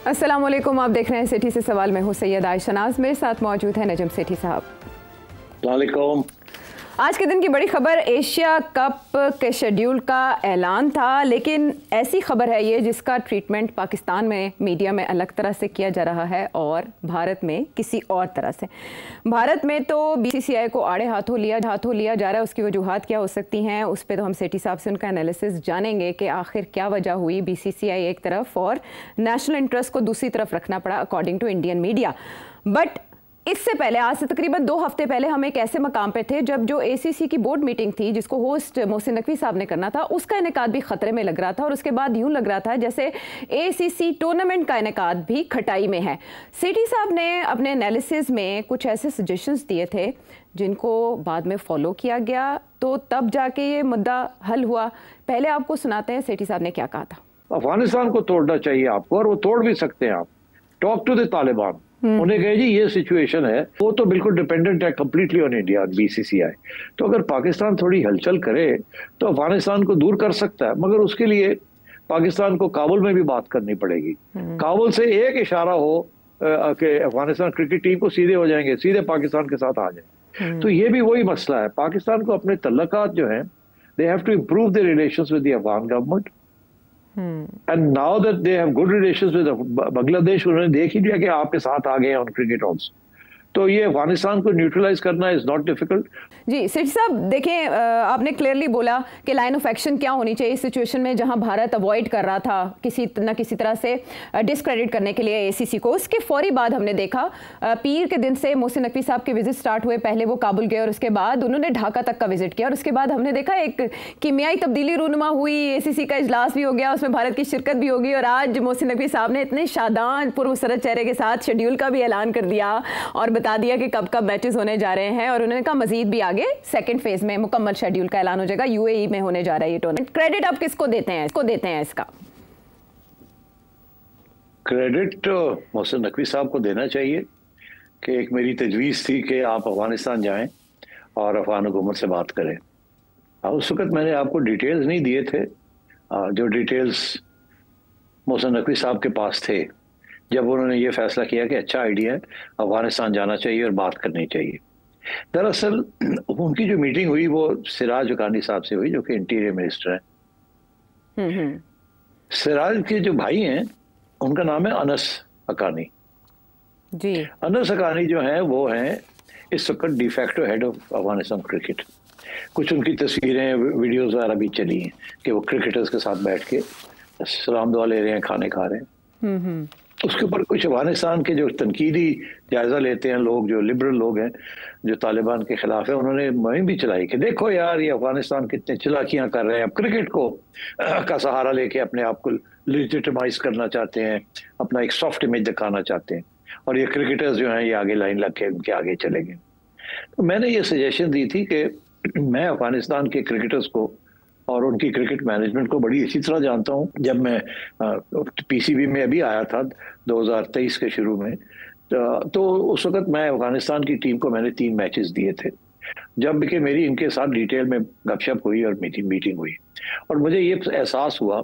अस्सलाम वालेकुम, आप देख रहे हैं सिटी से सवाल। में हूँ सैयद आयशा नाज, मेरे साथ मौजूद है नजम सेठी साहब। वालेकुम। आज के दिन की बड़ी खबर एशिया कप के शेड्यूल का ऐलान था, लेकिन ऐसी खबर है ये जिसका ट्रीटमेंट पाकिस्तान में मीडिया में अलग तरह से किया जा रहा है और भारत में किसी और तरह से। भारत में तो बीसीसीआई को आड़े हाथों लिया जा रहा है। उसकी वजूहात क्या हो सकती हैं, उस पर तो हम सेठी साहब से उनका एनालिसिस जानेंगे कि आखिर क्या वजह हुई। बीसीसीआई एक तरफ और नेशनल इंटरेस्ट को दूसरी तरफ रखना पड़ा according to Indian media. But इससे पहले, आज से तकरीबन 2 हफ्ते पहले, हम एक ऐसे मकाम पे थे जब जो एसीसी की बोर्ड मीटिंग थी जिसको होस्ट मोहसिन नकवी साहब ने करना था, उसका इनेकाद भी खतरे में लग रहा था। और उसके बाद यूं लग रहा था जैसे एसीसी टूर्नामेंट का इनेकाद भी खटाई में है। सेठी साहब ने अपने एनालिसिस में कुछ ऐसे सजेशंस दिए थे जिनको बाद में फॉलो किया गया, तो तब जाके ये मुद्दा हल हुआ। पहले आपको सुनाते हैं सेठी साहब ने क्या कहा था। अफगानिस्तान को तोड़ना चाहिए आपको, और वो तोड़ भी सकते हैं आप। Talk to the Taliban. उन्हें कहे जी ये सिचुएशन है, वो तो बिल्कुल डिपेंडेंट है कंप्लीटली ऑन इंडिया, बीसीसीआई। तो अगर पाकिस्तान थोड़ी हलचल करे तो अफगानिस्तान को दूर कर सकता है, मगर उसके लिए पाकिस्तान को काबुल में भी बात करनी पड़ेगी। काबुल से एक इशारा हो कि अफगानिस्तान क्रिकेट टीम को सीधे हो जाएंगे, सीधे पाकिस्तान के साथ आ जाए। तो ये भी वही मसला है। पाकिस्तान को अपने तल्लकात जो है, they have to improve the relations with the Afghan government. And now that they have good relations with Bangladesh, उन्होंने देख ही लिया कि आपके साथ आ गए ऑन क्रिकेट ऑल्सो। तो ये अफगानिस्तान को न्यूट्रलाइज करना इज नॉट डिफिकल्ट। जी सेठी साहब, देखें, आपने क्लियरली बोला कि लाइन ऑफ एक्शन क्या होनी चाहिए इस सिचुएशन में जहां भारत अवॉइड कर रहा था किसी तरह से डिस्क्रेडिट करने के लिए एसीसी को। उसके फौरी बाद हमने देखा पीर के दिन से मोहसिन नकवी साहब के विजिट स्टार्ट हुए। पहले वो काबुल गए और उसके बाद उन्होंने ढाका तक का विजिट किया, और उसके बाद हमने देखा एक कीमियाई तब्दीली रूनुमा हुई। एसीसी का इजलास भी हो गया, उसमें भारत की शिरकत भी होगी, और आज मोहसिन नकवी साहब ने इतने शादान पुरमसरत चेहरे के साथ शेड्यूल का भी ऐलान कर दिया और बता दिया कि कब कब मैचेस होने जा रहे हैं। और उन्होंने कहा मजीद भी आगे सेकंड फेज में मुकम्मल शेड्यूल का ऐलान हो जाएगा, यूएई में होने जा रहा है ये टूर्नामेंट। क्रेडिट आप किसको देते हैं इसका? क्रेडिट मोहसिन नकवी साहब को देना चाहिए कि एक मेरी तजवीज़ थी कि आप अफगानिस्तान जाएं और अफगान हुकूमत से बात करें। उस वक्त मैंने आपको डिटेल्स नहीं दिए थे, जो डिटेल्स मोहसिन नकवी साहब के पास थे जब उन्होंने ये फैसला किया कि अच्छा आइडिया है, अफगानिस्तान जाना चाहिए और बात करनी चाहिए। दरअसल उनकी जो मीटिंग हुई वो सिराज हक्कानी साहब से हुई, जो कि इंटीरियर मिनिस्टर हैं। सिराज के जो भाई हैं उनका नाम है अनस हक्कानी जी। अनस हक्कानी जो हैं वो हैं इस वक्त de facto head of Afghanistan cricket. कुछ उनकी तस्वीरें, वीडियोस वगैरह भी चली हैं कि वो क्रिकेटर्स के साथ बैठ के सलाम दुआ ले रहे हैं, खाने खा रहे हैं। उसके ऊपर कुछ अफगानिस्तान के जो तनकीदी जायजा लेते हैं लोग, जो लिबरल लोग हैं, जो तालिबान के खिलाफ है, उन्होंने मुहिम भी चलाई कि देखो यार ये अफगानिस्तान कितने चालाकियां कर रहे हैं, अब क्रिकेट को का सहारा लेके अपने आप को लेजिटिमाइज करना चाहते हैं, अपना एक सॉफ्ट इमेज दिखाना चाहते हैं, और ये क्रिकेटर्स जो हैं ये आगे लाइन लग के उनके आगे चले गए। तो मैंने ये सजेशन दी थी कि मैं अफगानिस्तान के क्रिकेटर्स को और उनकी क्रिकेट मैनेजमेंट को बड़ी अच्छी तरह जानता हूँ। जब मैं पीसीबी में अभी आया था 2023 के शुरू में, तो उस वक्त मैं अफगानिस्तान की टीम को मैंने 3 मैचेस दिए थे। जब कि मेरी इनके साथ डिटेल में गपशप हुई और मीटिंग हुई, और मुझे ये एहसास हुआ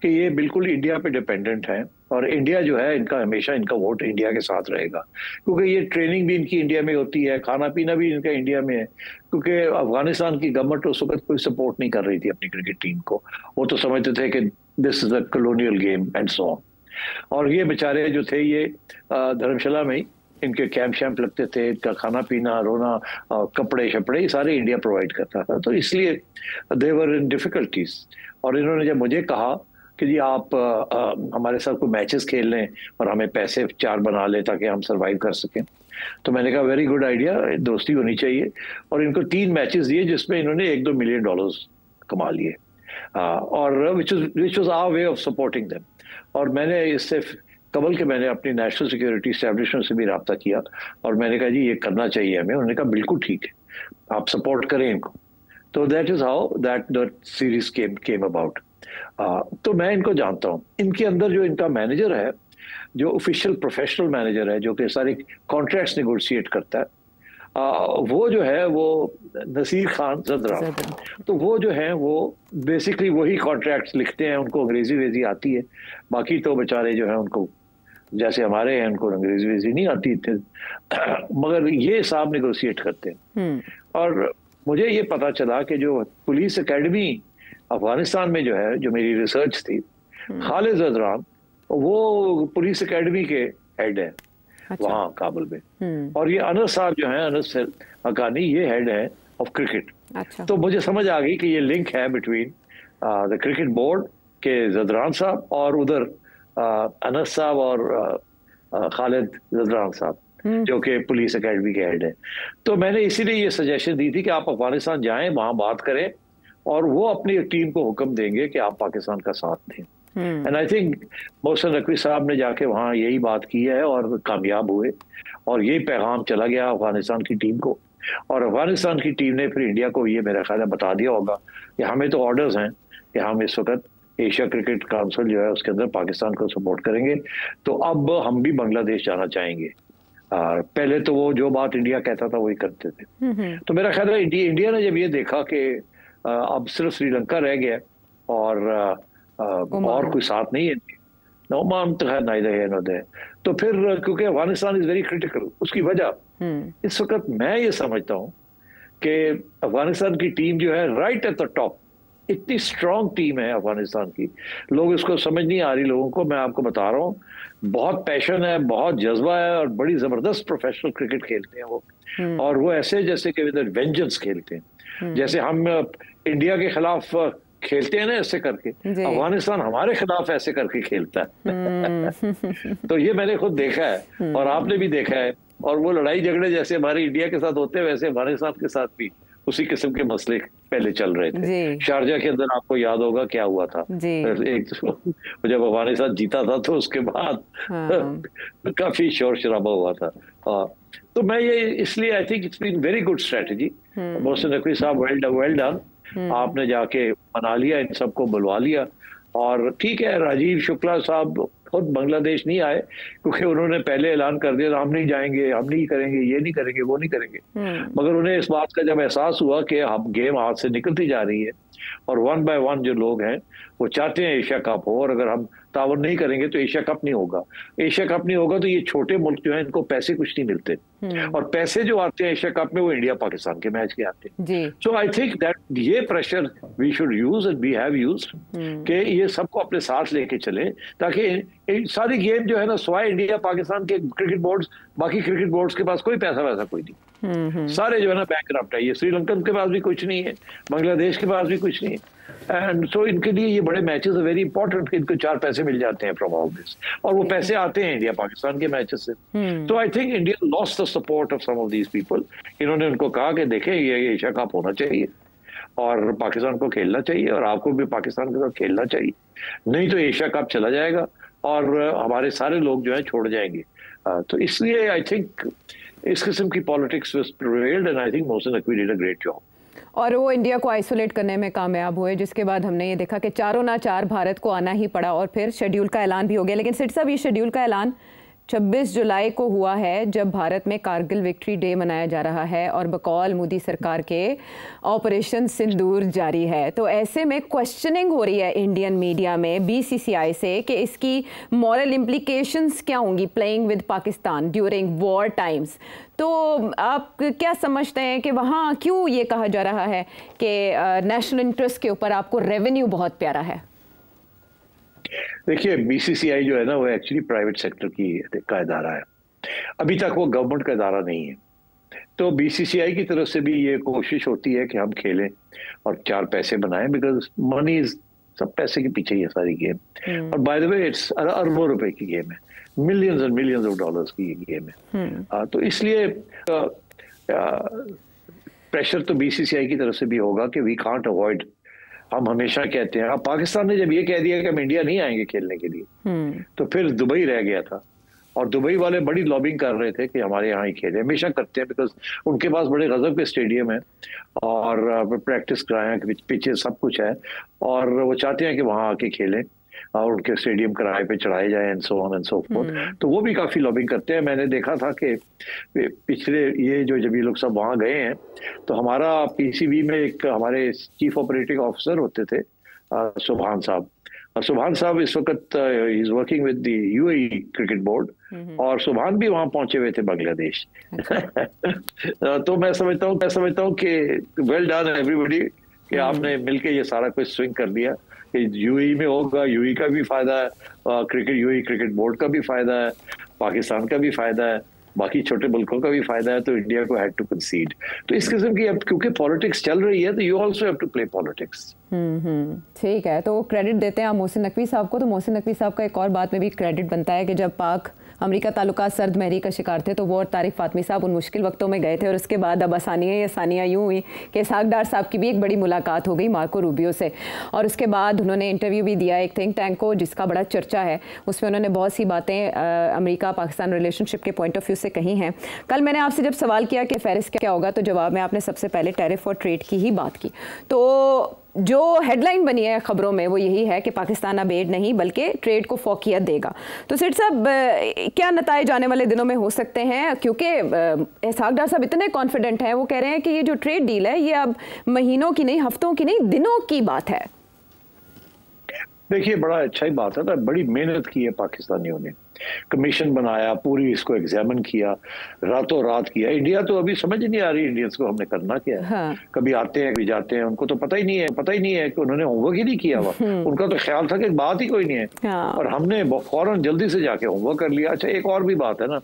कि ये बिल्कुल इंडिया पे डिपेंडेंट हैं, और इंडिया जो है इनका हमेशा इनका वोट इंडिया के साथ रहेगा, क्योंकि ये ट्रेनिंग भी इनकी इंडिया में होती है, खाना पीना भी इनका इंडिया में है। क्योंकि अफगानिस्तान की गवर्नमेंट उस वक्त कोई सपोर्ट नहीं कर रही थी अपनी क्रिकेट टीम को, वो तो समझते थे कि this is a colonial game and so on. और ये बेचारे जो थे ये धर्मशाला में ही इनके कैंप शैम्प लगते थे, इनका खाना पीना, रोना, कपड़े शपड़े सारे इंडिया प्रोवाइड करता था। तो इसलिए दे वर इन डिफिकल्टीज। और इन्होंने जब मुझे कहा कि जी आप हमारे साथ कोई मैचेस खेल लें और हमें पैसे 4 बना लें ताकि हम सरवाइव कर सकें, तो मैंने कहा वेरी गुड आइडिया, दोस्ती होनी चाहिए। और इनको 3 मैचेस दिए जिसमें इन्होंने $1-2 मिलियन कमा लिए, और which was our way of supporting them. और मैंने इससे कबल के मैंने अपनी नेशनल सिक्योरिटी एस्टेब्लिशमेंट से भी रब्ता किया और मैंने कहा जी ये करना चाहिए हमें। उन्होंने कहा बिल्कुल ठीक है, आप सपोर्ट करें इनको। तो that is how that series came about. तो मैं इनको जानता हूँ। इनके अंदर जो इनका मैनेजर है, जो ऑफिशियल प्रोफेशनल मैनेजर है, जो कि सारे कॉन्ट्रैक्ट्स नेगोशिएट करता है, वो जो है वो नसीर खान जदरा, तो वो जो है वो बेसिकली वही कॉन्ट्रैक्ट्स लिखते हैं, उनको अंग्रेजी वेजी आती है, बाकी तो बेचारे जो है उनको जैसे हमारे हैं, उनको अंग्रेजी वेजी नहीं आती थी मगर ये साहब निगोशिएट करते हैं। और मुझे ये पता चला कि जो पुलिस एकेडमी अफगानिस्तान में जो है, जो मेरी रिसर्च थी, खालिद ज़दरान वो पुलिस एकेडमी के हेड है। अच्छा। वहाँ काबुल में। और ये अनस साहब जो है, अनस हकानी, ये हेड है ऑफ क्रिकेट। अच्छा। तो मुझे समझ आ गई कि ये लिंक है बिटवीन द क्रिकेट बोर्ड के ज़दरान साहब और उधर अनस साहब और खालिद ज़दरान साहब जो कि पुलिस एकेडमी के हेड है। तो मैंने इसीलिए ये सजेशन दी थी कि आप अफगानिस्तान जाएं, वहां बात करें और वो अपनी टीम को हुक्म देंगे कि आप पाकिस्तान का साथ दें। And I think Mohsin Naqvi साहब ने जाके वहाँ यही बात की है और कामयाब हुए, और यही पैगाम चला गया अफगानिस्तान की टीम को। और अफगानिस्तान की टीम ने फिर इंडिया को ये मेरा ख्याल है बता दिया होगा कि हमें तो ऑर्डर्स हैं कि हम इस वक्त एशिया क्रिकेट काउंसिल जो है उसके अंदर पाकिस्तान को सपोर्ट करेंगे। तो अब हम भी बांग्लादेश जाना चाहेंगे। पहले तो वो जो बात इंडिया कहता था वही करते थे। तो मेरा ख्याल है इंडिया ने जब ये देखा कि अब सिर्फ श्रीलंका रह गया और कोई साथ नहीं है, ओमान तो है ना, तो फिर क्योंकि अफगानिस्तान इज वेरी क्रिटिकल, उसकी वजह इस वक्त मैं ये समझता हूँ कि अफगानिस्तान की टीम जो है राइट एट द टॉप, इतनी स्ट्रांग टीम है अफगानिस्तान की, लोग इसको समझ नहीं आ रही लोगों को। मैं आपको बता रहा हूँ, बहुत पैशन है, बहुत जज्बा है और बड़ी जबरदस्त प्रोफेशनल क्रिकेट खेलते हैं वो। और वो ऐसे जैसे कि विद वेंजेंस खेलते हैं, जैसे हम इंडिया के खिलाफ खेलते हैं ना ऐसे करके, अफगानिस्तान हमारे खिलाफ ऐसे करके खेलता है। तो ये मैंने खुद देखा है और आपने भी देखा है। और वो लड़ाई झगड़े जैसे हमारे इंडिया के साथ होते हैं वैसे अफगानिस्तान के साथ भी उसी किस्म के मसले पहले चल रहे थे। शारजा के अंदर आपको याद होगा क्या हुआ था, एक जब अफगानिस्तान जीता था तो उसके बाद काफी शोर शराबा हुआ था। तो मैं ये इसलिए I think it's been very good strategy. Mohsin Naqvi साहब वेल डन, आपने जाके मना लिया, इन सबको बुलवा लिया। और ठीक है, राजीव शुक्ला साहब खुद बांग्लादेश नहीं आए क्योंकि उन्होंने पहले ऐलान कर दिया हम नहीं जाएंगे, हम नहीं करेंगे, ये नहीं करेंगे, वो नहीं करेंगे। मगर उन्हें इस बात का जब एहसास हुआ कि अब गेम हाथ से निकलती जा रही है और 1 बाय 1 जो लोग हैं वो चाहते हैं एशिया कप हो, और अगर हम तावन नहीं करेंगे तो एशिया कप नहीं होगा। एशिया कप नहीं होगा तो ये छोटे मुल्क जो है इनको पैसे कुछ नहीं मिलते, और पैसे जो आते हैं एशिया कप में वो इंडिया पाकिस्तान के मैच के आते हैं। सो आई थिंक दैट ये pressure we should use and we have used कि ये सबको अपने साथ लेके चले, ताकि सारी गेम जो है ना, स्वाय इंडिया पाकिस्तान के क्रिकेट बोर्ड्स, बाकी क्रिकेट बोर्ड्स के पास कोई पैसा वैसा कोई नहीं, सारे जो है ना बैंकरप्ट है। ये श्रीलंकन के पास भी कुछ नहीं है, बांग्लादेश के पास भी कुछ नहीं है। एंड सो इनके लिए ये बड़े मैचेस वेरी इंपॉर्टेंट, इनको 4 पैसे मिल जाते हैं फ्रॉम ऑल दिस, और वो पैसे आते हैं इंडिया पाकिस्तान के मैचेस से। तो I think India lost the support of some of these people. इन्होंने उनको कहा कि देखें ये एशिया कप होना चाहिए और पाकिस्तान को खेलना चाहिए और आपको भी पाकिस्तान के साथ खेलना चाहिए, नहीं तो एशिया कप चला जाएगा और हमारे सारे लोग जो है छोड़ जाएंगे। तो इसलिए आई थिंक इस किस्म की politics was prevailed and I think Mohsin Naqvi did a great job. और वो इंडिया को आइसोलेट करने में कामयाब हुए, जिसके बाद हमने ये देखा कि 4 भारत को आना ही पड़ा और फिर शेड्यूल का ऐलान भी हो गया। लेकिन सिट साहब, ये शेड्यूल का ऐलान 26 जुलाई को हुआ है, जब भारत में कारगिल विक्ट्री डे मनाया जा रहा है और बकौल मोदी सरकार के ऑपरेशन सिंदूर जारी है। तो ऐसे में क्वेश्चनिंग हो रही है इंडियन मीडिया में बीसीसीआई से कि इसकी मॉरल इम्प्लीकेशंस क्या होंगी playing with Pakistan during war times. तो आप क्या समझते हैं कि वहाँ क्यों ये कहा जा रहा है कि नेशनल इंटरेस्ट के ऊपर आपको रेवेन्यू बहुत प्यारा है? देखिए, बीसीसीआई जो है ना वो एक्चुअली प्राइवेट सेक्टर का इदारा है, अभी तक वो गवर्नमेंट का इदारा नहीं है। तो बीसीसीआई की तरफ से भी ये कोशिश होती है कि हम खेलें और 4 पैसे बनाएं, बिकॉज मनी इज, सब पैसे के पीछे ही है सारी गेम। और बाय द वे इट्स अरबों रुपए की गेम है, millions and millions of dollars की ये गेम है। तो इसलिए प्रेशर तो बीसीसीआई की तरफ से भी होगा कि वी कांट अवॉइड। हम हमेशा कहते हैं, अब पाकिस्तान ने जब ये कह दिया कि हम इंडिया नहीं आएंगे खेलने के लिए, तो फिर दुबई रह गया था और दुबई वाले बड़ी लॉबिंग कर रहे थे कि हमारे यहाँ ही खेले, हमेशा करते हैं बिकॉज उनके पास बड़े गजब के स्टेडियम है और प्रैक्टिस कराए, पिचेस सब कुछ है और वो चाहते हैं कि वहाँ आके खेलें और उनके स्टेडियम किराए पे चढ़ाए जाए and so on and so fourth. तो वो भी काफी लॉबिंग करते हैं। मैंने देखा था कि पिछले ये जब ये लोग सब वहाँ गए हैं तो हमारा पीसीबी में एक हमारे चीफ ऑपरेटिंग ऑफिसर होते थे सुभान साहब, और सुभान साहब इस वक्त is working with the UAE cricket board, और सुभान भी वहां पहुंचे हुए थे बांग्लादेश। तो मैं समझता हूँ कि वेल डन एवरीबॉडी कि आपने मिलके ये सारा कुछ स्विंग कर दिया कि यूएई में होगा, यूएई का भी फायदा है, यूएई क्रिकेट बोर्ड का भी फायदा है, पाकिस्तान का भी फायदा है, बाकी छोटे मुल्कों का भी फायदा है, तो इंडिया को हैड टू कंसीड। तो इस किस्म की अब क्योंकि पॉलिटिक्स चल रही है तो you also have to play politics. ठीक है, तो क्रेडिट देते हैं आप मोहसिन नकवी साहब को। तो मोहसिन नकवी साहब का एक और बात में भी क्रेडिट बनता है कि जब पाक अमेरिका ताल्लुकात सर्द महरी का शिकार थे तो वो और तारिक फातमी साहब उन मुश्किल वक्तों में गए थे, और उसके बाद अब आसानियाँ यूँ हुई कि इसहाक डार साहब की भी एक बड़ी मुलाकात हो गई मार्को रूबियो से, और उसके बाद उन्होंने इंटरव्यू भी दिया एक थिंक टैंक को जिसका बड़ा चर्चा है। उसमें उन्होंने बहुत सी बातें अमेरिका पाकिस्तान रिलेशनशिप के पॉइंट ऑफ व्यू से कही हैं। कल मैंने आपसे जब सवाल किया कि फ़हरिस्त क्या होगा, तो जवाब में आपने सबसे पहले टैरिफ और ट्रेड की ही बात की। तो जो हेडलाइन बनी है खबरों में वो यही है कि पाकिस्तान अब एड नहीं बल्कि ट्रेड को फोकियत देगा। तो सेठ साहब, क्या नताइज आने वाले दिनों में हो सकते हैं, क्योंकि इसहाक डार साहब इतने कॉन्फिडेंट हैं, वो कह रहे हैं कि ये जो ट्रेड डील है ये अब महीनों की नहीं, हफ्तों की नहीं, दिनों की बात है। देखिए, बड़ा अच्छा ही बात है ना, बड़ी मेहनत की है पाकिस्तानियों ने, कमीशन बनाया, पूरी इसको एग्जामिन किया, रातों रात किया। इंडिया तो अभी समझ नहीं आ रही इंडियंस को हमने करना क्या है। हाँ। कभी आते हैं कभी जाते हैं, उनको तो पता ही नहीं है कि उन्होंने होमवर्क ही नहीं किया हुआ। उनका तो ख्याल था कि बात ही कोई नहीं है। हाँ। और हमने फौरन जल्दी से जाके होमवर्क कर लिया। अच्छा, एक और भी बात है ना,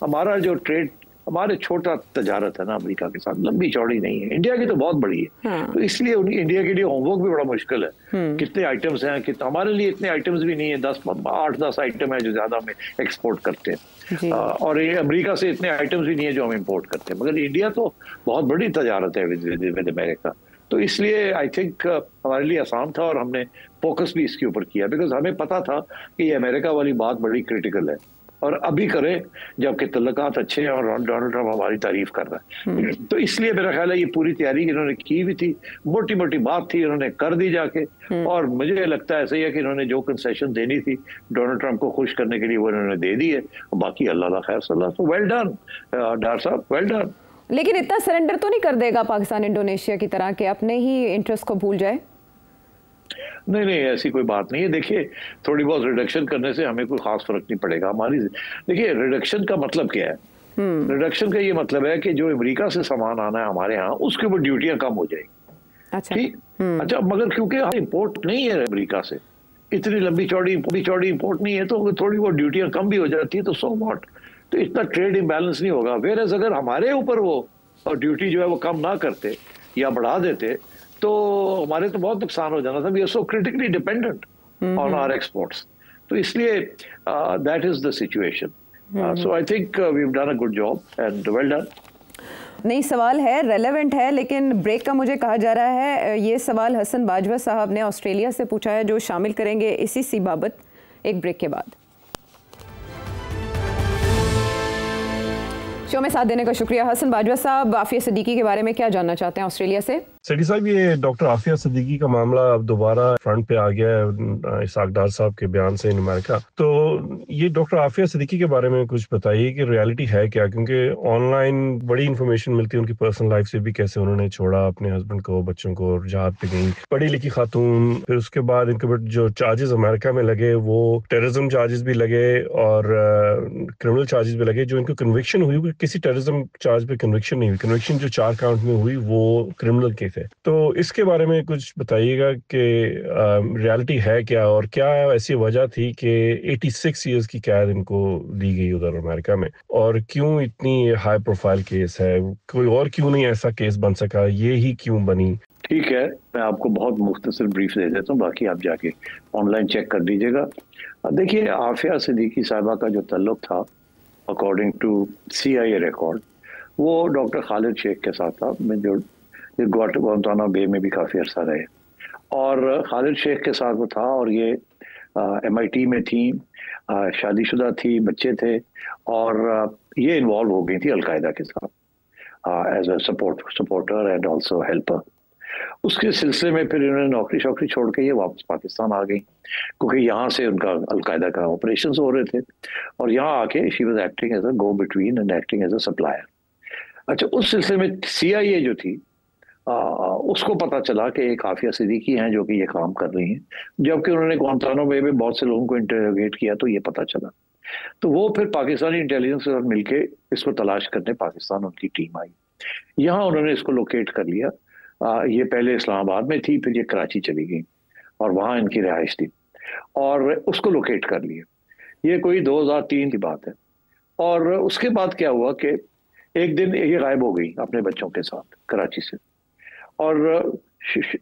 हमारा जो ट्रेड, हमारे छोटा तजारत है ना अमेरिका के साथ, लंबी चौड़ी नहीं है, इंडिया की तो बहुत बड़ी है। हाँ। तो इसलिए इंडिया के लिए होमवर्क भी बड़ा मुश्किल है। कितने आइटम्स हैं, कितना, हमारे लिए इतने आइटम्स भी नहीं है, 8-10 आइटम है जो ज्यादा हम एक्सपोर्ट करते हैं, और ये अमेरिका से इतने आइटम्स भी नहीं है जो हम इम्पोर्ट करते हैं। मगर इंडिया तो बहुत बड़ी तजारत है विद अमेरिका, तो इसलिए आई थिंक हमारे लिए आसान था, और हमने फोकस भी इसके ऊपर किया, बिकॉज हमें पता था कि ये अमेरिका वाली बात बड़ी क्रिटिकल है, और अभी करें जबकि तल्लुकात अच्छे हैं और डोनाल्ड ट्रंप हमारी तारीफ कर रहा है। तो इसलिए मेरा ख्याल है ये पूरी तैयारी इन्होंने की हुई थी, मोटी मोटी बात थी, इन्होंने कर दी जाके। और मुझे लगता है ऐसा ही है कि इन्होंने जो कंसेशन देनी थी डोनाल्ड ट्रंप को खुश करने के लिए वो इन्होंने दे दी है, और बाकी अल्लाह खैर सलाह। तो वेल डन डार साहब, वेल डन। लेकिन इतना सरेंडर तो नहीं कर देगा पाकिस्तान इंडोनेशिया की तरह कि अपने ही इंटरेस्ट को भूल जाए? नहीं, ऐसी कोई बात नहीं है। देखिए, थोड़ी बहुत रिडक्शन करने से हमें कोई खास फर्क नहीं पड़ेगा हमारी। देखिए, रिडक्शन का मतलब क्या है? रिडक्शन का ये मतलब है कि जो अमेरिका से सामान आना है हमारे यहाँ, उसके ऊपर ड्यूटियां कम हो जाएगी। अच्छा, ठीक। अच्छा, मगर क्योंकि इम्पोर्ट नहीं है अमेरिका से, इतनी लंबी चौड़ी इम्पोर्ट नहीं है, तो थोड़ी बहुत ड्यूटियां कम भी हो जाती है, तो सो व्हाट, तो इतना ट्रेड इम्बैलेंस नहीं होगा। वेयर अगर हमारे ऊपर वो ड्यूटी जो है वो कम ना करते या बढ़ा देते तो हमारे तो बहुत नुकसान हो जाना था। We are so critically dependent on our exports, तो इसलिए that is the situation. So I think we have done a good job and well done. नहीं, सवाल है, रेलेवेंट है, लेकिन ब्रेक का मुझे कहा जा रहा है। ये सवाल हसन बाजवा साहब ने ऑस्ट्रेलिया से पूछा है, जो शामिल करेंगे इसी बाबत एक ब्रेक के बाद। शो में साथ देने का शुक्रिया। हसन बाजवा साहब, आफिया सिद्दीकी के बारे में क्या जानना चाहते हैं ऑस्ट्रेलिया से? सेठी साहब, ये डॉक्टर आफिया सिद्दीकी का मामला अब दोबारा फ्रंट पे आ गया है इसहाक डार साहब के बयान से इन अमेरिका। तो ये डॉक्टर आफिया सिद्दीकी के बारे में कुछ बताइए कि रियलिटी है क्या, क्योंकि ऑनलाइन बड़ी इन्फॉर्मेशन मिलती है उनकी पर्सनल लाइफ से भी, कैसे उन्होंने छोड़ा अपने हस्बैंड को, बच्चों को, जहाज पे गई, पढ़ी लिखी खातून, फिर उसके बाद इनके ऊपर जो चार्जेस अमेरिका में लगे वो टेररिज्म चार्जेस भी लगे और क्रिमिनल चार्जेस भी लगे। जो इनको कन्विक्शन हुई, किसी टेररिज्म चार्ज पे कन्विक्शन नहीं हुई, कन्विक्शन जो 4 काउंट में हुई वो क्रिमिनल केस है। तो इसके बारे में कुछ बताइएगा कि रियलिटी है क्या, और क्या ऐसी वजह थी कि 86 इयर्स की कैद इनको दी गई उधर अमेरिका में, और क्यों इतनी हाई प्रोफाइल केस है, कोई और क्यों नहीं ऐसा केस बन सका, ये ही क्यों बनी? ठीक है, मैं आपको बहुत मुख्तसर ब्रीफ दे देता हूँ, बाकी आप जाके ऑनलाइन चेक कर दीजिएगा। देखिए, आफिया सिद्दीकी साहिबा का जो तल्लुक था अकॉर्डिंग टू CIA रिकॉर्ड, वो डॉक्टर खालिद शेख के साथ था, जो गुआंतानामो बे में भी काफ़ी अरसा रहे, और खालिद शेख के साथ वो था, और ये MIT में थी, शादीशुदा थी, बच्चे थे, और ये इन्वॉल्व हो गई थी अलकायदा के साथ as a supporter and also helper. उसके सिलसिले में फिर इन्होंने नौकरी शौकरी छोड़ के ये वापस पाकिस्तान आ गई, क्योंकि यहाँ से उनका अलकायदा का ऑपरेशंस हो रहे थे, और यहाँ आके she was acting as a go between and acting as a supplier. अच्छा, उस सिलसिले में CIA जो थी उसको पता चला कि एक आफिया सिद्दीकी हैं जो कि ये काम कर रही हैं, जबकि उन्होंने गुआंतानामो बे में बहुत से लोगों को इंटरोगेट किया तो ये पता चला। तो वो फिर पाकिस्तानी इंटेलिजेंस के साथ मिलके इसको तलाश करने पाकिस्तान उनकी टीम आई। यहाँ उन्होंने इसको लोकेट कर लिया। ये पहले इस्लामाबाद में थी, फिर ये कराची चली गई और वहाँ इनकी रिहाइश थी और उसको लोकेट कर लिया। ये कोई 2003 की बात है। और उसके बाद क्या हुआ कि एक दिन ये गायब हो गई अपने बच्चों के साथ कराची से, और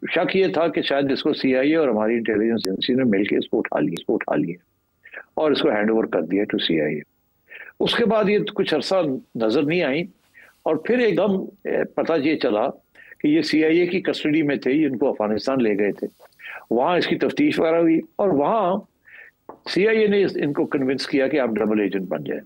शक ये था कि शायद इसको CIA और हमारी इंटेलिजेंस एजेंसी ने मिलकर इसको उठा लिया और इसको हैंड ओवर कर दिया टू CIA। उसके बाद ये कुछ अरसा नजर नहीं आई और फिर एकदम पता ये चला कि ये CIA की कस्टडी में थे, इनको अफगानिस्तान ले गए थे, वहाँ इसकी तफ्तीश वगैरह हुई और वहाँ CIA ने इनको कन्विंस किया कि आप डबल एजेंट बन जाए,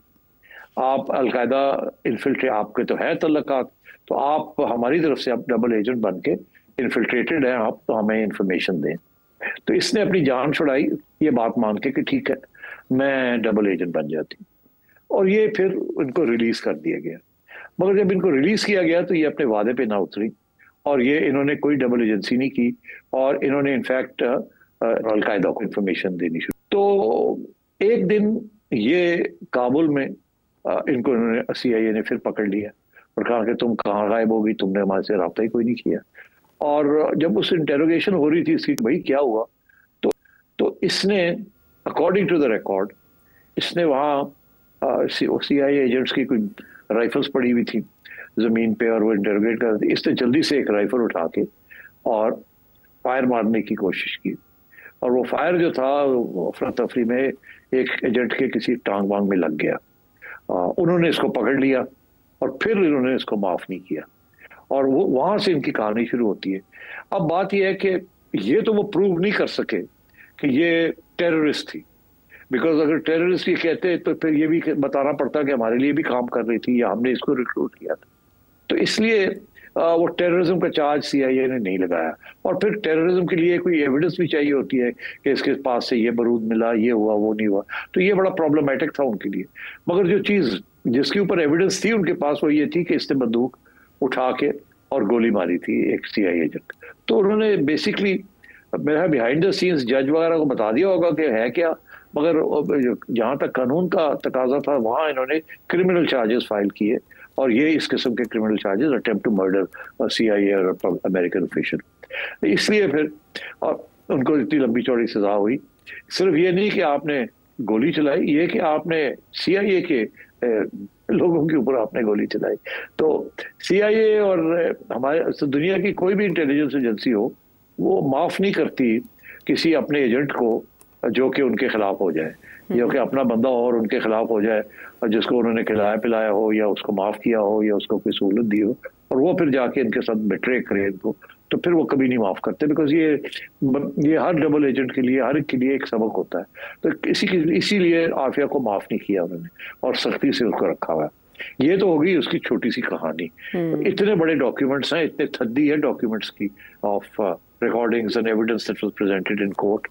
आप अलकायदा इन्फिल्ट्रेट, आपके तो है तल्लुकात, तो आप हमारी तरफ से आप डबल एजेंट बन के इन्फिल्ट्रेटेड हैं आप, तो हमें इंफॉर्मेशन दें। तो इसने अपनी जान छुड़ाई ये बात मान के कि ठीक है मैं डबल एजेंट बन जाती, और ये फिर इनको रिलीज कर दिया गया। मगर जब इनको रिलीज किया गया तो ये अपने वादे पे ना उतरी और ये इन्होंने कोई डबल एजेंसी नहीं की और इन्होंने इनफैक्ट अलकायदा को इंफॉर्मेशन देनी शुरू। तो एक दिन ये काबुल में इनको CIA ने फिर पकड़ लिया और कहा कि तुम कहाँ गायब हो गई, तुमने हमारे से रब्ता ही कोई नहीं किया। और जब उस इंटेरोगेशन हो रही थी इसकी भाई क्या हुआ, तो इसने अकॉर्डिंग टू द रिकॉर्ड इसने वहाँ CIA एजेंट्स की कुछ राइफल्स पड़ी हुई थी जमीन पे और वो इंटरोगेट कर रही थी। इसने जल्दी से एक राइफल उठा के और फायर मारने की कोशिश की और वो फायर जो था अफरा तफरी में एक एजेंट के किसी टांग वांग में लग गया। उन्होंने इसको पकड़ लिया और फिर इन्होंने इसको माफ नहीं किया और वो वहां से इनकी कहानी शुरू होती है। अब बात यह है कि ये तो वो प्रूव नहीं कर सके कि ये टेररिस्ट थी, बिकॉज अगर टेररिस्ट ये कहते तो फिर ये भी बताना पड़ता कि हमारे लिए भी काम कर रही थी या हमने इसको रिक्रूट किया था। तो इसलिए वो टेररिज्म का चार्ज CIA ने नहीं लगाया। और फिर टेररिज्म के लिए कोई एविडेंस भी चाहिए होती है कि इसके पास से ये बारूद मिला, ये हुआ, वो नहीं हुआ, तो ये बड़ा प्रॉब्लमेटिक था उनके लिए। मगर जो चीज़ जिसके ऊपर एविडेंस थी उनके पास वो ये थी कि इसने बंदूक उठा के और गोली मारी थी एक CIA एजेंट। तो उन्होंने बेसिकली मेरा बिहाइंड द सीन्स जज वगैरह को बता दिया होगा कि है क्या, मगर जहाँ तक कानून का तकाजा था वहाँ इन्होंने क्रिमिनल चार्जेस फाइल किए और ये इस किस्म के criminal charges attempt to murder CIA और अमेरिकन ऑफिशियल। इसलिए फिर और उनको इतनी लंबी चौड़ी सजा हुई। सिर्फ ये नहीं कि आपने गोली चलाई, ये कि आपने CIA के लोगों के ऊपर आपने गोली चलाई। तो CIA और हमारे दुनिया की कोई भी इंटेलिजेंस एजेंसी हो वो माफ नहीं करती किसी अपने एजेंट को जो कि उनके खिलाफ हो जाए, या कि अपना बंदा और उनके खिलाफ हो जाए और जिसको उन्होंने खिलाया पिलाया हो या उसको माफ किया हो या उसको कोई सहूलत दी हो और वो फिर जाके इनके साथ बिट्रे करे इनको, तो फिर वो कभी नहीं माफ करते। बिकॉज ये हर डबल एजेंट के लिए, हर एक के लिए एक सबक होता है। तो इसीलिए आफिया को माफ नहीं किया उन्होंने और सख्ती से उसको रखा हुआ है। ये तो होगी उसकी छोटी सी कहानी। इतने बड़े डॉक्यूमेंट्स हैं, इतने थद्दी है डॉक्यूमेंट्स की of recordings and evidence that was presented in court,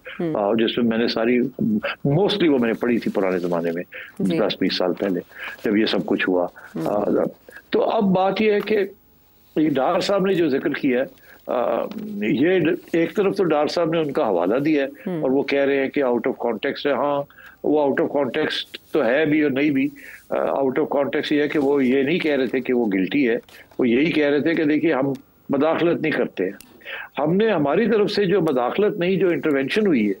जिसमें मैंने सारी मोस्टली वो मैंने पढ़ी थी पुराने जमाने में 10-20 साल पहले जब ये सब कुछ हुआ। तो अब बात ये है कि डार साहब ने जो जिक्र किया ये एक तरफ तो डार साहब ने उनका हवाला दिया है और वो कह रहे हैं कि आउट ऑफ कॉन्टेक्स्ट है। हाँ, वो आउट ऑफ कॉन्टेक्स्ट तो है भी और नहीं भी। आउट ऑफ कॉन्टेक्स्ट ये है कि वो ये नहीं कह रहे थे कि वो गिल्टी है, वो यही कह रहे थे कि देखिए हम मदाखलत नहीं करते, हमने हमारी तरफ से जो मदाखलत नहीं, जो इंटरवेंशन हुई है,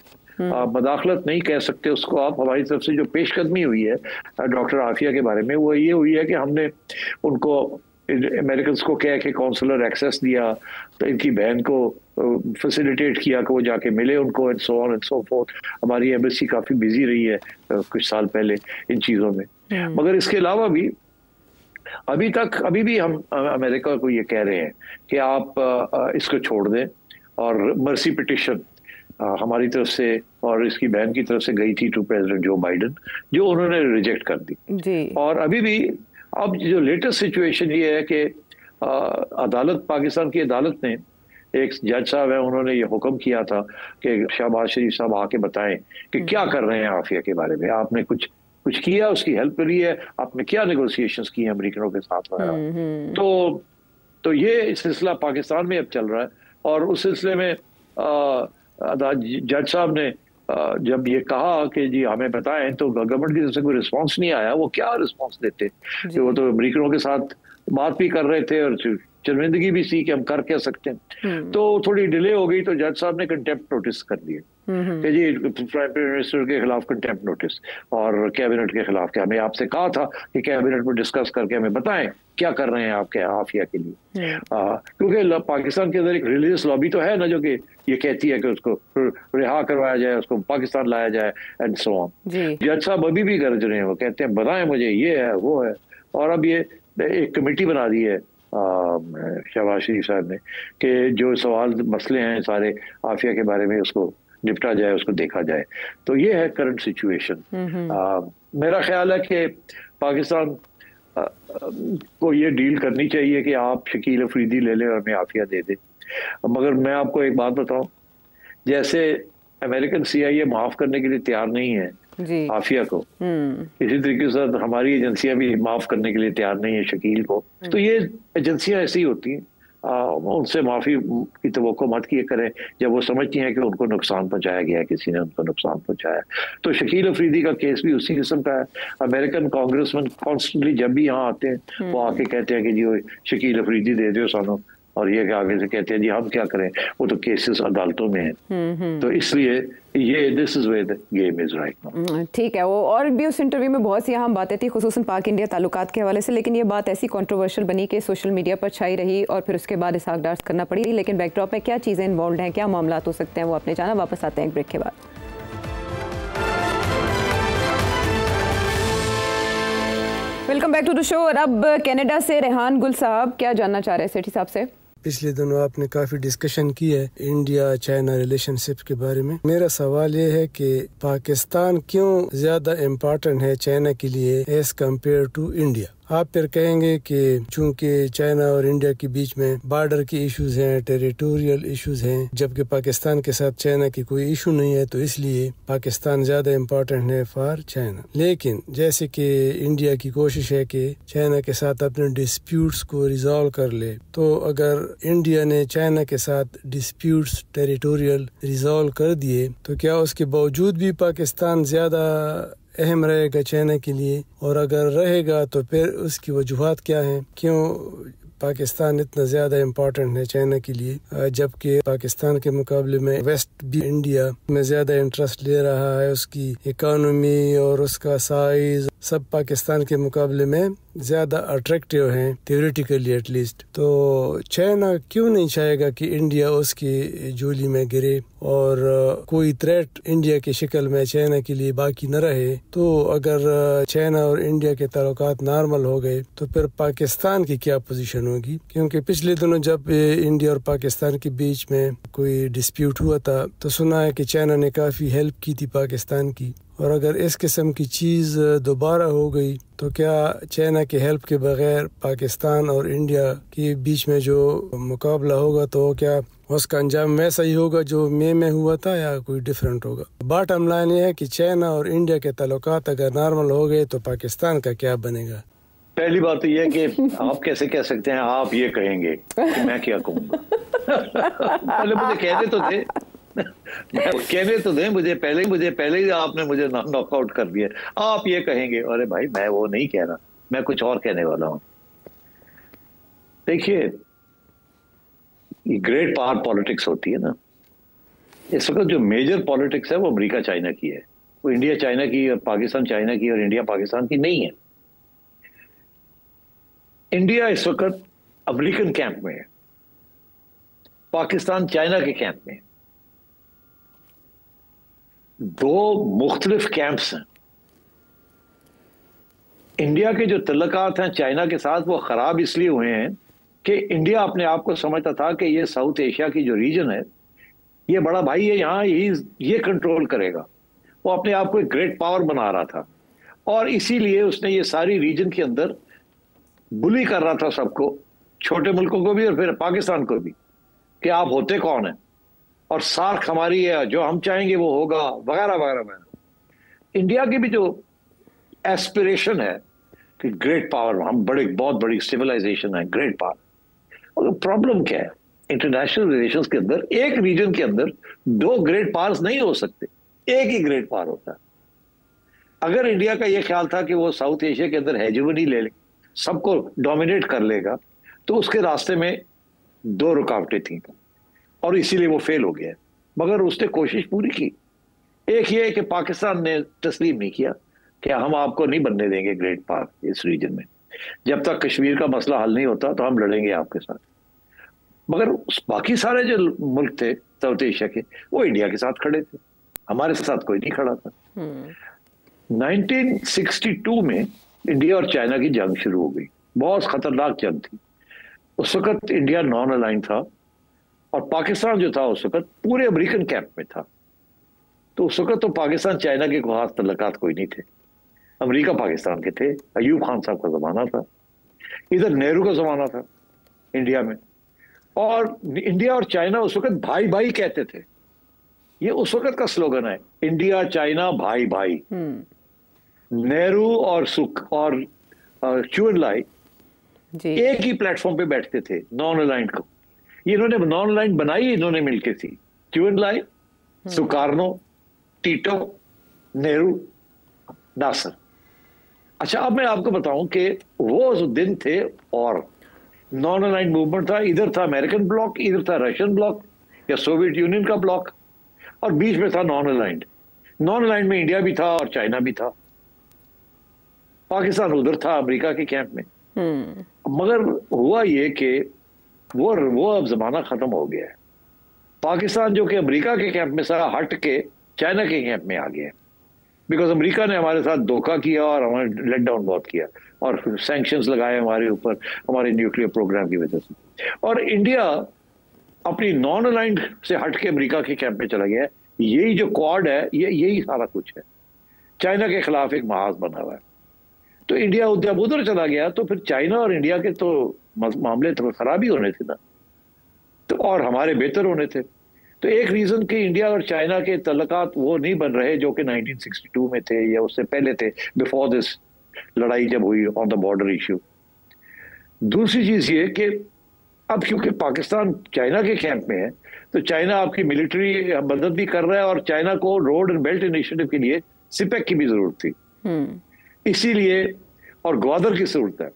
मदाखलत नहीं कह सकते उसको आप, हमारी तरफ से जो पेशकदमी हुई है डॉक्टर आफिया के बारे में वो ये हुई है कि हमने उनको अमेरिकन को कह के काउंसलर एक्सेस दिया, तो इनकी बहन को फैसिलिटेट किया कि वो जाके मिले उनको, and so on and so fourth. हमारी एम्बेसी काफ़ी बिजी रही है कुछ साल पहले इन चीज़ों में। मगर इसके अलावा भी अभी भी हम अमेरिका को ये कह रहे हैं कि आप इसको छोड़ दें, और मर्सी पिटिशन हमारी तरफ से और इसकी बहन की तरफ से गई थी टू प्रेसिडेंट जो बाइडेन, जो उन्होंने रिजेक्ट कर दी जी। और अभी भी अब जो लेटेस्ट सिचुएशन ये है कि अदालत, पाकिस्तान की अदालत ने, एक जज साहब है, उन्होंने ये हुक्म किया था कि शहबाज शरीफ साहब आके बताएं कि क्या कर रहे हैं आफिया के बारे में, आपने कुछ किया, उसकी हेल्प करी है, आपने क्या नेगोशिएशंस की हैं अमेरिकनों के साथ वगैरह। तो तो ये सिलसिला पाकिस्तान में अब चल रहा है। और उस सिलसिले में जज साहब ने जब ये कहा कि जी हमें बताएं, तो गवर्नमेंट की तरफ से कोई रिस्पांस नहीं आया। वो क्या रिस्पांस देते कि वो तो अमेरिकनों के साथ बात भी कर रहे थे और शर्मिंदगी भी सी कि हम कर क्या सकते हैं। तो थोड़ी डिले हो गई, तो जज साहब ने कंटेम्प्ट नोटिस कर दिए कि जी प्राइम मिनिस्टर के खिलाफ कंटेम्प्ट नोटिस और कैबिनेट के खिलाफ। कि हमें आपसे कहा था कि कैबिनेट में डिस्कस करके हमें बताएं क्या कर रहे हैं आपके आफिया के लिए। क्योंकि पाकिस्तान के अंदर एक रिलीजियस लॉबी तो है ना, जो कि ये कहती है कि उसको रिहा करवाया जाए, उसको पाकिस्तान लाया जाए एंड सो ऑन। जज साहब अभी भी गरज रहे हैं, वो कहते हैं बताएं मुझे ये है वो है। और अब ये एक कमेटी बना दी है शहबाज शरीफ साहब ने कि जो सवाल मसले हैं सारे आफिया के बारे में उसको निपटा जाए, उसको देखा जाए। तो ये है करंट सिचुएशन। मेरा ख्याल है कि पाकिस्तान को ये डील करनी चाहिए कि आप शकील अफरीदी ले लें और हमें आफिया दे दें। मगर मैं आपको एक बात बताऊं, जैसे अमेरिकन CIA माफ करने के लिए तैयार नहीं है आफिया को, इसी तरीके से हमारी एजेंसियां भी माफ करने के लिए तैयार नहीं है शकील को। तो ये एजेंसियां ऐसी होती हैं, उनसे माफी की तवक्को मत किए करें जब वो समझती हैं कि उनको नुकसान पहुंचाया गया, किसी ने उनको नुकसान पहुंचाया। तो शकील अफरीदी का केस भी उसी किस्म का है। अमेरिकन कांग्रेसमैन कॉन्स्टेंटली जब भी यहाँ आते हैं वो आके कहते हैं कि जी शकील अफरीदी दे दो सानू, और ये आगे से कहते हैं जी हम क्या करें, वो तो केसेस अदालतों में हैं। तो इसलिए ये this is where the game is right now. ठीक है। वो और भी उस इंटरव्यू में बहुत सी अहम बातें थी, खुसूसन पाक इंडिया ताल्लुकात के हवाले से, लेकिन ये बात ऐसी कंट्रोवर्शियल बनी कि सोशल मीडिया पर छाई रही और फिर उसके बाद इसहाक डार करना पड़ी। लेकिन बैकड्रॉप में क्या चीज़ें इन्वॉल्व हैं, क्या मामला हो सकते हैं, वो आपने जाना। वापस आते हैं एक ब्रेक के बाद। Welcome back to the show. और अब कनाडा से रेहान गुल साहब क्या जानना चाह रहे हैं सेठी साहब से? पिछले दिनों आपने काफी डिस्कशन की है इंडिया चाइना रिलेशनशिप के बारे में। मेरा सवाल ये है कि पाकिस्तान क्यों ज्यादा इम्पोर्टेंट है चाइना के लिए एज कम्पेयर टू इंडिया? आप फिर कहेंगे कि चूंकि चाइना और इंडिया के बीच में बॉर्डर की इश्यूज हैं, टेरिटोरियल इश्यूज हैं, जबकि पाकिस्तान के साथ चाइना की कोई इशू नहीं है, तो इसलिए पाकिस्तान ज्यादा इम्पोर्टेंट है फॉर चाइना। लेकिन जैसे कि इंडिया की कोशिश है कि चाइना के साथ अपने डिस्प्यूट्स को रिजॉल्व कर ले, तो अगर इंडिया ने चाइना के साथ डिस्प्यूट्स टेरिटोरियल रिजॉल्व कर दिए, तो क्या उसके बावजूद भी पाकिस्तान ज्यादा अहम रहेगा चाइना के लिए? और अगर रहेगा तो फिर उसकी वजूहात क्या हैं? क्यों पाकिस्तान इतना ज्यादा इम्पोर्टेंट है चाइना के लिए, जबकि पाकिस्तान के मुकाबले में वेस्ट भी इंडिया में ज्यादा इंटरेस्ट ले रहा है? उसकी इकोनॉमी और उसका साइज सब पाकिस्तान के मुकाबले में ज्यादा अट्रैक्टिव हैं, थ्योरेटिकली एटलीस्ट। तो चाइना क्यों नहीं चाहेगा कि इंडिया उसकी जोली में गिरे और कोई थ्रेट इंडिया की शक्ल में चाइना के लिए बाकी न रहे? तो अगर चाइना और इंडिया के ताल्लुकात नॉर्मल हो गए तो फिर पाकिस्तान की क्या पोजीशन होगी? क्योंकि पिछले दिनों जब इंडिया और पाकिस्तान के बीच में कोई डिस्प्यूट हुआ था तो सुना है कि चाइना ने काफी हेल्प की थी पाकिस्तान की, और अगर इस किस्म की चीज़ दोबारा हो गई तो क्या चाइना के हेल्प के बगैर पाकिस्तान और इंडिया के बीच में जो मुकाबला होगा तो क्या उसका अंजाम वैसा ही होगा जो मई में हुआ था या कोई डिफरेंट होगा? बॉटम लाइन ये है कि चाइना और इंडिया के ताल्लुकात अगर नॉर्मल हो गए तो पाकिस्तान का क्या बनेगा? पहली बात तो यह है कि आप कैसे कह सकते हैं आप ये कहेंगे कि मैं क्या कहूँगा? पहले मुझे कहने तो थे, कहने तो दें मुझे पहले ही आपने मुझे नॉकआउट कर दिया। आप ये कहेंगे, अरे भाई मैं वो नहीं कह रहा, मैं कुछ और कहने वाला हूं। देखिए ग्रेट पावर पॉलिटिक्स होती है ना, इस वक्त जो मेजर पॉलिटिक्स है वो अमेरिका चाइना की है, वो इंडिया चाइना की और पाकिस्तान चाइना की और इंडिया पाकिस्तान की नहीं है। इंडिया इस वक्त अमेरिकन कैंप में है, पाकिस्तान चाइना के कैंप में। दो मुख्तलिफ कैंप्स हैं। इंडिया के जो तल्लुकात हैं चाइना के साथ वो खराब इसलिए हुए हैं कि इंडिया अपने आप को समझता था कि ये साउथ एशिया की जो रीजन है ये बड़ा भाई है, यहाँ ये कंट्रोल करेगा। वो अपने आप को एक ग्रेट पावर बना रहा था और इसीलिए उसने ये सारी रीजन के अंदर बुली कर रहा था सबको, छोटे मुल्कों को भी और फिर पाकिस्तान को भी, कि आप होते कौन है और सार्क हमारी है, जो हम चाहेंगे वो होगा, वगैरह वगैरह वगैरह। इंडिया की भी जो एस्पिरेशन है कि ग्रेट पावर, हम बहुत बड़ी सिविलाइजेशन है, ग्रेट पावर, और प्रॉब्लम क्या है, इंटरनेशनल रिलेशंस के अंदर एक रीजन के अंदर दो ग्रेट पावर्स नहीं हो सकते, एक ही ग्रेट पावर होता है। अगर इंडिया का यह ख्याल था कि वो साउथ एशिया के अंदर हेजेमनी ले ले, सबको डोमिनेट कर लेगा, तो उसके रास्ते में दो रुकावटें थी और इसीलिए वो फेल हो गया। मगर उसने कोशिश पूरी की। एक ये है कि पाकिस्तान ने तस्लीम नहीं किया कि हम आपको नहीं बनने देंगे ग्रेट पावर इस रीजन में, जब तक कश्मीर का मसला हल नहीं होता तो हम लड़ेंगे आपके साथ। मगर बाकी सारे जो मुल्क थे साउथ एशिया के, वो इंडिया के साथ खड़े थे, हमारे साथ कोई नहीं खड़ा था। 1962 में इंडिया और चाइना की जंग शुरू हो गई, बहुत खतरनाक जंग थी। उस वक्त इंडिया नॉन अलाइन था और पाकिस्तान जो था उस वक्त पूरे अमेरिकन कैंप में था। तो उस वक्त तो पाकिस्तान चाइना के खास तल्लुकात कोई नहीं थे, अमेरिका पाकिस्तान के थे। अयूब खान साहब का जमाना था, इधर नेहरू का जमाना था इंडिया में, और इंडिया और चाइना उस वक्त भाई भाई कहते थे। ये उस वक्त का स्लोगन है, इंडिया चाइना भाई भाई। नेहरू और चू एन लाई एक ही प्लेटफॉर्म पे बैठते थे नॉन अलाइंड को। इन्होंने नॉन अलाइंड बनाई, इन्होंने मिलकर थी, चू एन लाई, सुकार्नो, टीटो, नेहरू, नासर। अच्छा, अब मैं आपको बताऊं कि वो दिन थे और नॉन अलाइंड मूवमेंट था। इधर था अमेरिकन ब्लॉक, इधर था रशियन ब्लॉक या सोवियत यूनियन का ब्लॉक, और बीच में था नॉन अलाइंड। नॉन अलाइंड में इंडिया भी था और चाइना भी था, पाकिस्तान उधर था अमेरिका के कैंप में। मगर हुआ ये कि वो अब जमाना खत्म हो गया है। पाकिस्तान जो कि अमेरिका के कैंप में सारा हट के चाइना के कैंप में आ गया है, बिकॉज अमेरिका ने हमारे साथ धोखा किया और हमारे लेट डाउन बहुत किया और सैंक्शंस लगाए हमारे ऊपर, हमारे न्यूक्लियर प्रोग्राम की वजह से। और इंडिया अपनी नॉन अलाइंड से हट के अमेरिका के कैंप में चला गया है। यही जो क्वाड है, यही सारा कुछ है। चाइना के खिलाफ एक महाज बना हुआ है। तो इंडिया जब उधर चला गया तो फिर चाइना और इंडिया के तो मामले तो खराब ही होने थे ना, तो और हमारे बेहतर होने थे। तो एक रीजन कि इंडिया और चाइना के तल्लुकात वो नहीं बन रहे जो कि 1962 में थे या उससे पहले थे, बिफोर दिस लड़ाई जब हुई ऑन द बॉर्डर इश्यू। दूसरी चीज ये कि अब क्योंकि पाकिस्तान चाइना के कैंप में है, तो चाइना आपकी मिलिट्री मदद भी कर रहा है और चाइना को रोड एंड बेल्ट इनिशिएटिव के लिए सिपेक की भी जरूरत थी, इसीलिए, और ग्वादर की जरूरत है।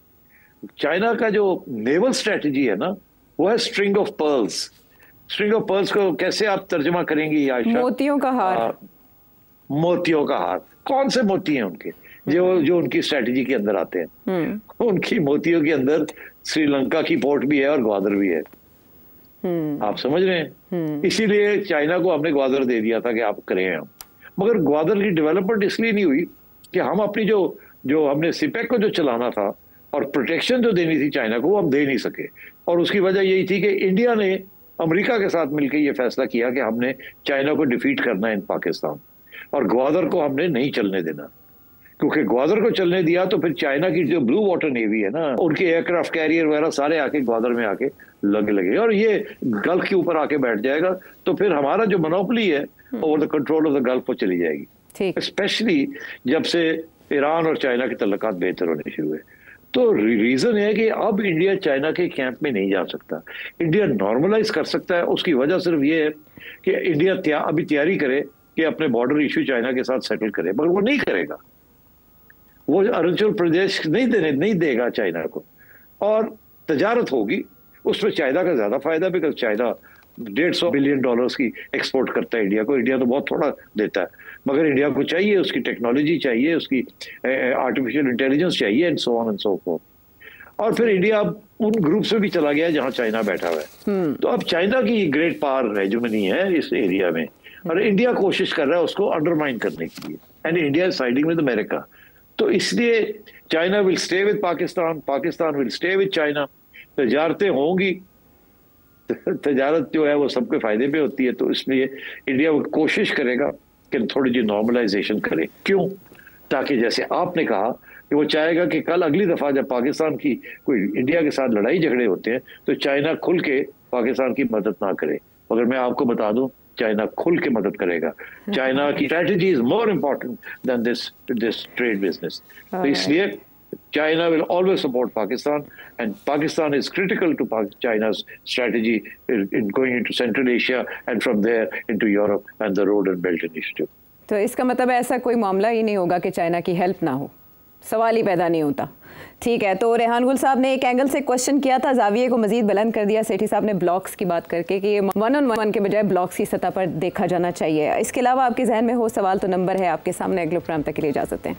चाइना का जो नेवल स्ट्रेटजी है ना, वो है string of pearls. String of pearls को कैसे आप तर्जुमा करेंगी आयशा? मोतियों का हार। मोतियों का हार। कौन से मोती हैं उनके जो उनकी स्ट्रेटजी के अंदर आते हैं? उनकी मोतियों के अंदर श्रीलंका की पोर्ट भी है और ग्वादर भी है। आप समझ रहे हैं? इसीलिए चाइना को हमने ग्वादर दे दिया था कि आप करें हम। मगर ग्वादर की डेवलपमेंट इसलिए नहीं हुई कि हम अपनी जो हमने सिपेक को जो चलाना था और प्रोटेक्शन जो देनी थी चाइना को, वो हम दे नहीं सके। और उसकी वजह यही थी कि इंडिया ने अमेरिका के साथ मिलकर ये फैसला किया कि हमने चाइना को डिफीट करना है इन पाकिस्तान, और ग्वादर को हमने नहीं चलने देना। क्योंकि ग्वादर को चलने दिया तो फिर चाइना की जो ब्लू वाटर नेवी है ना, उनके एयरक्राफ्ट कैरियर वगैरह सारे आके ग्वादर में आके लगे और ये गल्फ के ऊपर आके बैठ जाएगा, तो फिर हमारा जो मोनोपोली है over the control of the gulf वो चली जाएगी। स्पेशली जब से ईरान और चाइना के तल्लुकात बेहतर होने शुरू हुए। तो रीजन है कि अब इंडिया चाइना के कैंप में नहीं जा सकता। इंडिया नॉर्मलाइज कर सकता है, उसकी वजह सिर्फ ये है कि इंडिया अभी तैयारी करे कि अपने बॉर्डर इश्यू चाइना के साथ सेटल करे, मगर वो नहीं करेगा। वो अरुणाचल प्रदेश नहीं देगा चाइना को, और तजारत होगी उसमें चाइना का ज्यादा फायदा, बिकॉज चाइना $150 बिलियन की एक्सपोर्ट करता है इंडिया को। इंडिया तो बहुत थोड़ा देता है, मगर इंडिया को चाहिए, उसकी टेक्नोलॉजी चाहिए, उसकी आर्टिफिशियल इंटेलिजेंस चाहिए, and so on and so fourth. और फिर इंडिया अब उन ग्रुप से भी चला गया जहां चाइना बैठा हुआ है। तो अब चाइना की ग्रेट पावर हेजेमनी है इस एरिया में, और इंडिया कोशिश कर रहा है उसको अंडरमाइन करने के लिए, and India is siding with America. तो इसलिए China will stay with Pakistan, Pakistan will stay with China. तजारतें होंगी, तजारत जो है वो सबके फायदे पे होती है, तो इसलिए इंडिया कोशिश करेगा कि थोड़ी जी नॉर्मलाइजेशन करे। क्यों? ताकि जैसे आपने कहा कि वो चाहेगा कि कल अगली दफा जब पाकिस्तान की कोई इंडिया के साथ लड़ाई झगड़े होते हैं तो चाइना खुल के पाकिस्तान की मदद ना करे। मगर मैं आपको बता दूं, चाइना खुल के मदद करेगा। चाइना की strategy is more important then this trade business. तो इसलिए China will always support Pakistan, and Pakistan is critical to China's strategy in going into Central Asia and from there into Europe and the Road and Belt Initiative. तो इसका मतलब ऐसा कोई मामला ही नहीं होगा कि चाइना की हेल्प ना हो, सवाल ही पैदा नहीं होता। ठीक है, तो रेहान गुल साहब ने एक एंगल से क्वेश्चन किया था, जाविये को मजीद बुलंद कर दिया सेठी साहब ने ब्लॉक्स की बात करके कि ये 1-on-1 के बजाय ब्लॉक्स की सतह पर देखा जाना चाहिए। इसके अलावा आपके जहन में हो सवाल तो नंबर है आपके सामने। अगले प्रोग्राम तक के लिए इजाज़त दें।